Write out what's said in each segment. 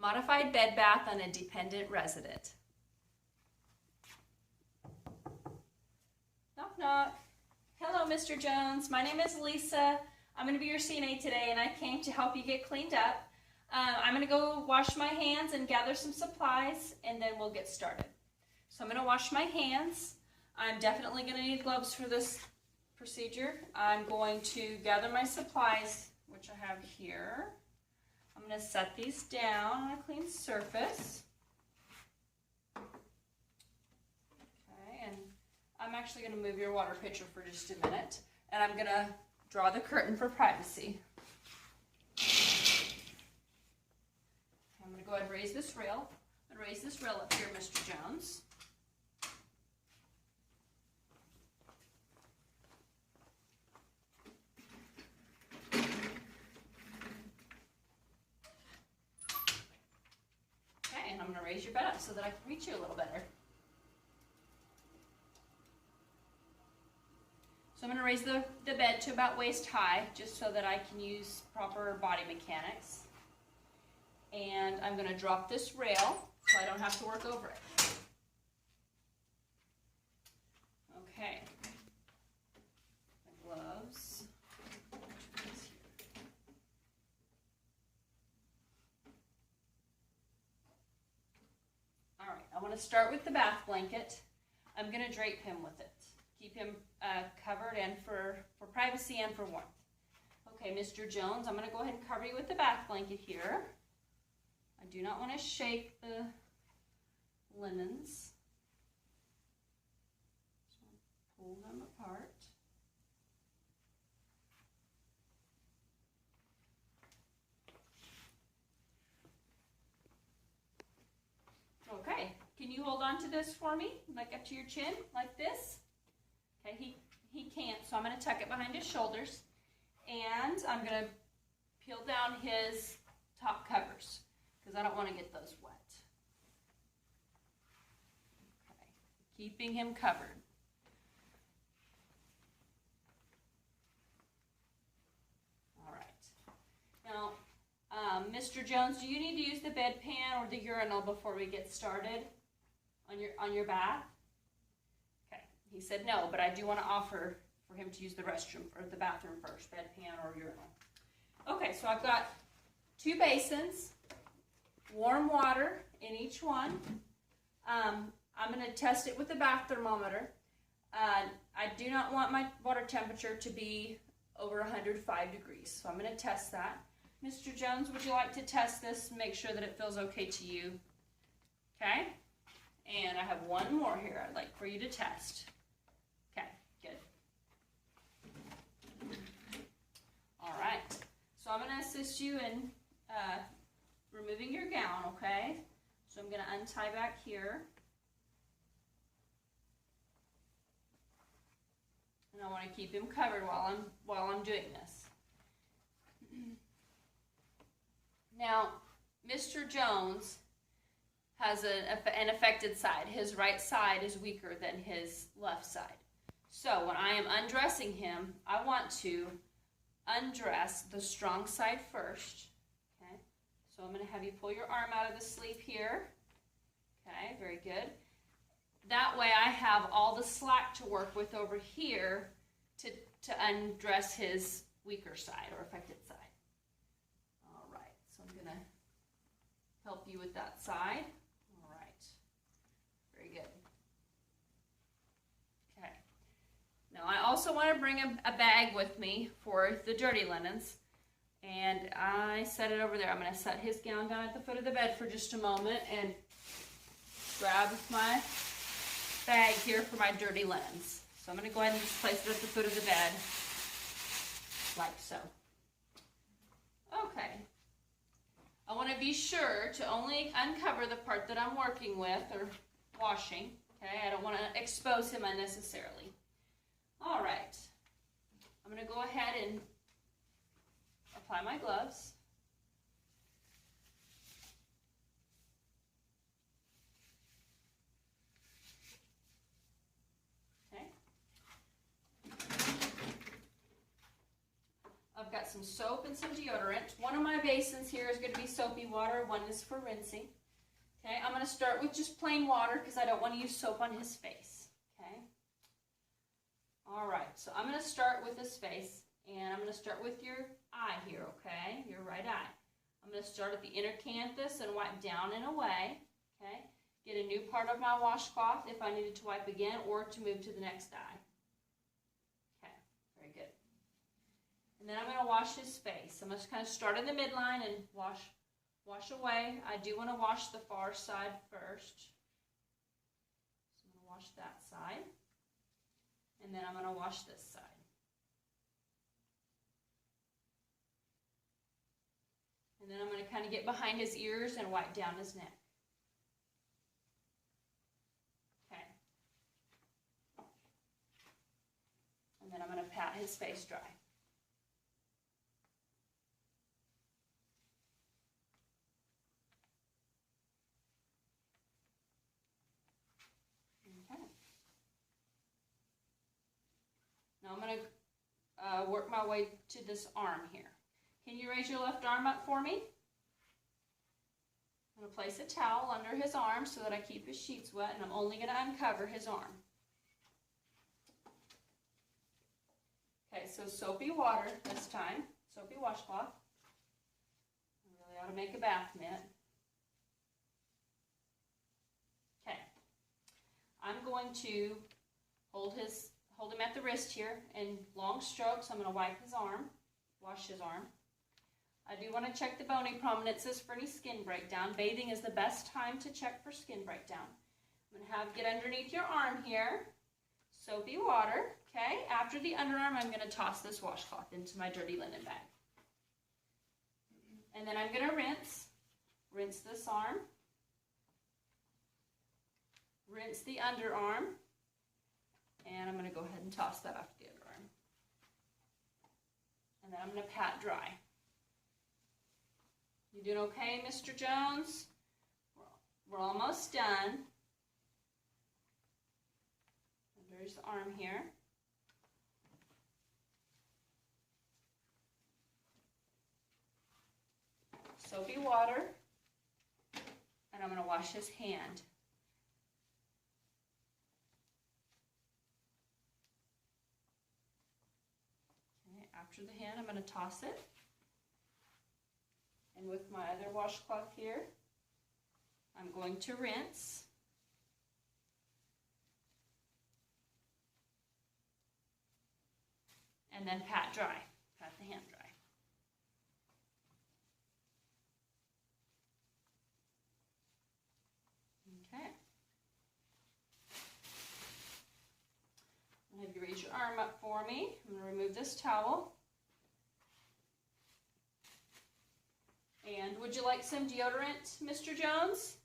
Modified bed bath on a dependent resident. Knock, knock. Hello, Mr. Jones. My name is Lisa. I'm going to be your CNA today, and I came to help you get cleaned up. I'm going to go wash my hands and gather some supplies, and then we'll get started. So I'm going to wash my hands. I'm definitely going to need gloves for this procedure. I'm going to gather my supplies, which I have here. I'm going to set these down on a clean surface. Okay, and I'm actually going to move your water pitcher for just a minute, and I'm going to draw the curtain for privacy. I'm going to go ahead and raise this rail. I'm going to raise this rail up here, Mr. Jones. Okay, and I'm going to raise your bed up so that I can reach you a little better. So I'm going to raise the bed to about waist high, just so that I can use proper body mechanics. And I'm going to drop this rail so I don't have to work over it. Okay. My gloves. All right, I want to start with the bath blanket. I'm going to drape him with it. Keep him covered and for privacy and for warmth. Okay, Mr. Jones, I'm going to go ahead and cover you with the bath blanket here. I do not want to shake the linens. So pull them apart. Okay, can you hold on to this for me, like up to your chin, like this? Okay, he can't, so I'm going to tuck it behind his shoulders, and I'm going to peel down his top covers, because I don't want to get those wet. Okay, keeping him covered. All right. Now, Mr. Jones, do you need to use the bedpan or the urinal before we get started on your bath? Okay, he said no, but I do want to offer for him to use the restroom or the bathroom first, bedpan or urinal. Okay, so I've got 2 basins. Warm water in each one. I'm going to test it with the bath thermometer. I do not want my water temperature to be over 105 degrees, so I'm going to test that. Mr. Jones, would you like to test this? Make sure that it feels okay to you. Okay? And I have one more here I'd like for you to test. Okay, good. All right. So I'm going to assist you in removing your gown, okay? So I'm going to untie back here. And I want to keep him covered while I'm doing this. Now, Mr. Jones has an affected side. His right side is weaker than his left side. So when I am undressing him, I want to undress the strong side first. Okay, so I'm going to have you pull your arm out of the sleeve here. Okay, very good. That way I have all the slack to work with over here to undress his weaker side or affected side. All right, so I'm going to help you with that side. All right, very good. Okay, now I also want to bring a bag with me for the dirty linens, and I set it over there. I'm going to set his gown down at the foot of the bed for just a moment and grab my bag here for my dirty linens. So I'm going to go ahead and just place it at the foot of the bed, like so. Okay. I want to be sure to only uncover the part that I'm working with or washing. Okay, I don't want to expose him unnecessarily. All right. I'm going to go ahead and apply my gloves. some soap and some deodorant. One of my basins here is going to be soapy water. One is for rinsing. Okay, I'm going to start with just plain water because I don't want to use soap on his face. Okay. All right, so I'm going to start with his face, and I'm going to start with your eye here, okay, your right eye. I'm going to start at the inner canthus and wipe down and away, okay. Get a new part of my washcloth if I needed to wipe again or to move to the next eye. Okay, very good. And then I'm going to wash his face. I'm going to kind of start in the midline and wash away. I do want to wash the far side first. So I'm going to wash that side. And then I'm going to wash this side. And then I'm going to kind of get behind his ears and wipe down his neck. Okay. And then I'm going to pat his face dry. Now I'm going to work my way to this arm here. Can you raise your left arm up for me? I'm going to place a towel under his arm so that I keep his sheets wet, and I'm only going to uncover his arm. Okay, so soapy water this time, soapy washcloth. I really ought to make a bath mitt. Okay, I'm going to hold him at the wrist here in long strokes. I'm going to wipe his arm, wash his arm. I do want to check the bony prominences for any skin breakdown. Bathing is the best time to check for skin breakdown. I'm going to get underneath your arm here, soapy water, okay? After the underarm, I'm going to toss this washcloth into my dirty linen bag. And then I'm going to rinse this arm, rinse the underarm, and I'm going to go ahead and toss that off the underarm. And then I'm going to pat dry. You doing okay, Mr. Jones? We're almost done. There's the arm here. Soapy water. And I'm going to wash his hand. After the hand, I'm going to toss it. And with my other washcloth here, I'm going to rinse. And then pat dry. Pat the hand dry. Okay. I'll have you raise your arm up for me. I'm going to remove this towel. And would you like some deodorant, Mr. Jones?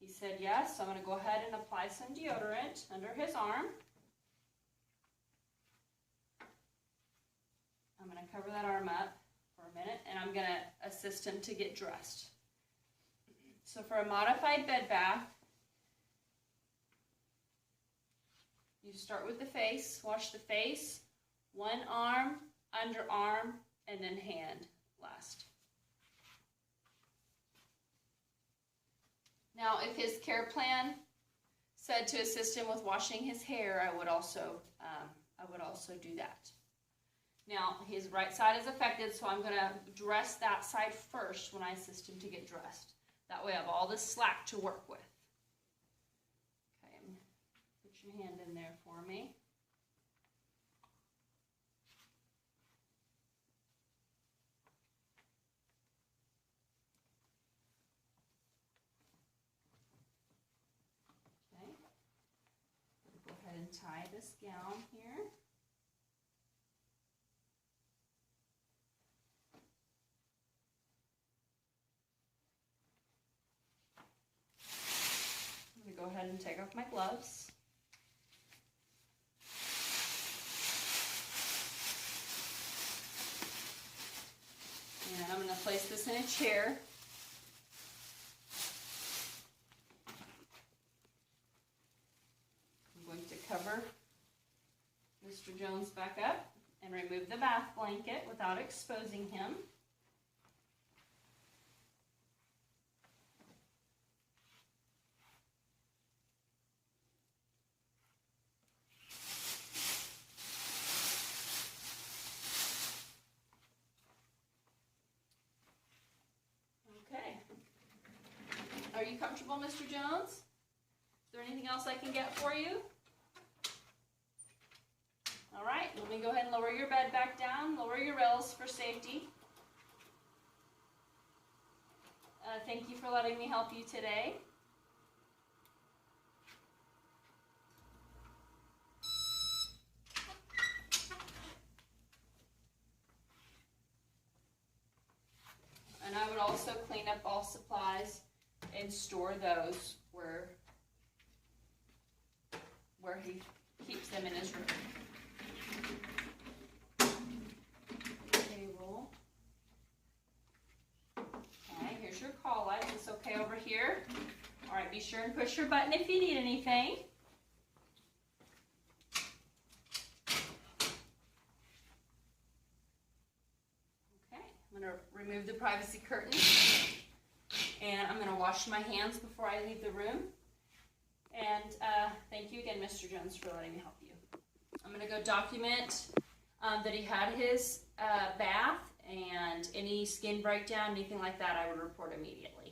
He said yes, so I'm going to go ahead and apply some deodorant under his arm. I'm going to cover that arm up for a minute, and I'm going to assist him to get dressed. So for a modified bed bath, you start with the face, wash the face, one arm, underarm, and then hand last. Now, if his care plan said to assist him with washing his hair, I would also do that. Now, his right side is affected, so I'm going to dress that side first when I assist him to get dressed. That way I have all this slack to work with. Okay, put your hand in there for me. And tie this gown here. I'm going to go ahead and take off my gloves. And I'm going to place this in a chair. Cover Mr. Jones back up, and remove the bath blanket without exposing him. Okay. Are you comfortable, Mr. Jones? Is there anything else I can get for you? All right, let me go ahead and lower your bed back down. Lower your rails for safety. Thank you for letting me help you today. And I would also clean up all supplies and store those where he keeps them in his room. Table. Okay, here's your call light. Is this okay over here? All right, be sure and push your button if you need anything. I'm going to remove the privacy curtain, and I'm going to wash my hands before I leave the room. And thank you again, Mr. Jones, for letting me help you. I'm going to go document that he had his bath, and any skin breakdown, anything like that, I would report immediately.